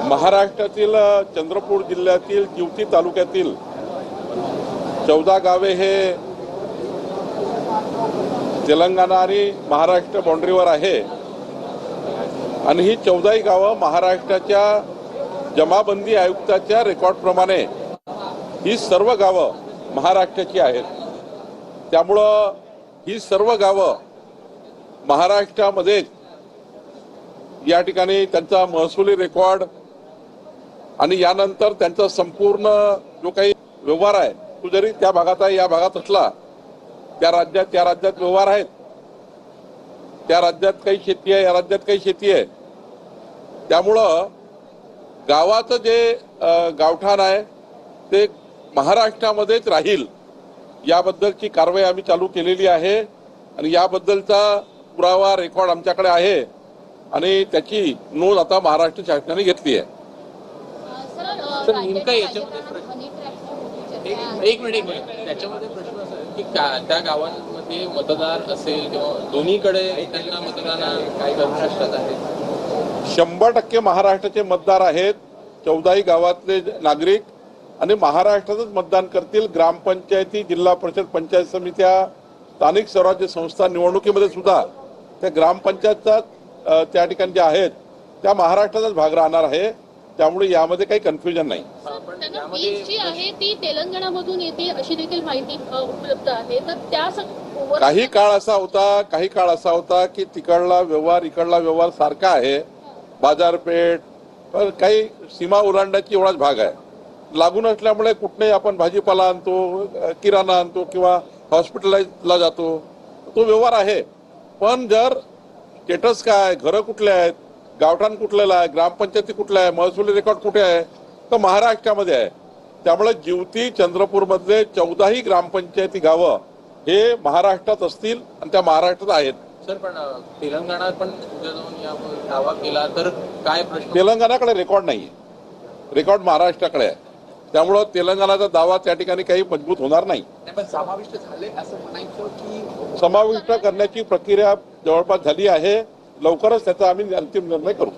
महाराष्ट्रातील चंद्रपूर जिल्ह्यातील जिवती तालुक्यातील 14 गावे हे तेलंगणा आणि महाराष्ट्र बाउंड्रीवर आहे आणि ही 14ही गावं महाराष्ट्राच्या जमाबंदी आयुक्ताच्या रेकॉर्डप्रमाणे ही सर्व गावं महाराष्ट्राची आहेत। त्यामुळं ही सर्व गावं महाराष्ट्रामध्ये या ठिकाणी त्यांचा महसुली रेकॉर्ड आणि यानंतर त्यांचा संपूर्ण जो काही व्यवहार आहे तो जरी त्या भागात आहे या भागात असला त्या राज्यात व्यवहार आहेत, त्या राज्यात काही शेती आहे या राज्यात काही शेती आहे। त्यामुळं गावाचं जे गावठाण आहे ते महाराष्ट्रामध्येच राहील याबद्दलची कारवाई आम्ही चालू केलेली आहे आणि याबद्दलचा पुरावा रेकॉर्ड आमच्याकडे आहे आणि त्याची नोंद आता महाराष्ट्र शासनाने घेतली आहे। सर नेमका याच्यामध्ये एक मिनिट त्याच्यामध्ये प्रश्न असा आहे की त्या गावांमध्ये मतदार असेल किंवा दोन्हीकडे त्यांना मतदाना काय महाराष्ट्रात आहे 100% महाराष्ट्राचे मतदार आहेत। 14ही गावातले नागरिक आणि महाराष्ट्रातच मतदान करतील। ग्रामपंचायती, जिल्हा परिषद, पंचायत समित्या, स्थानिक स्वराज्य संस्था निवडणुकीमध्ये सुद्धा त्या ग्रामपंचायतचा त्या ठिकाणी ज्या आहेत त्या महाराष्ट्राचाच भाग राहणार आहे। त्यामुळे यामध्ये काही कन्फ्युजन नाही। जी आहे ती तेलंगणामधून येते अशी देखील माहिती उपलब्ध आहे। तर त्या काही काळ असा होता की तिकडला व्यवहार इकडला व्यवहार सारखा आहे, बाजारपेठ, पण काही सीमा ओलांडण्याची एवढाच भाग आहे। लागून असल्यामुळे कुठेही आपण भाजीपाला आणतो, किराणा आणतो किंवा हॉस्पिटलला जातो, तो व्यवहार आहे। पण जर स्टेटस काय, घरं कुठले आहेत, गावठाण कुठलेलं आहे, ग्रामपंचायती कुठल्या आहे, महसुली रेकॉर्ड कुठे आहे, तर महाराष्ट्रामध्ये आहे। त्यामुळे जिवती चंद्रपूरमधले 14ही ग्रामपंचायती गावं हे महाराष्ट्रात असतील आणि त्या महाराष्ट्रात आहेत। सर पण तेलंगणात पण उद्या जाऊन या दावा केला तर काय प्रश्न? तेलंगणाकडे रेकॉर्ड नाहीये, रेकॉर्ड महाराष्ट्राकडे आहे। त्यामुळं तेलंगणाचा दावा त्या ठिकाणी काही मजबूत होणार नाही। समाविष्ट झाले असं म्हणायचं की समाविष्ट करण्याची प्रक्रिया जवळपास झाली आहे। लवकरच त्याचा आम्ही अंतिम निर्णय करू।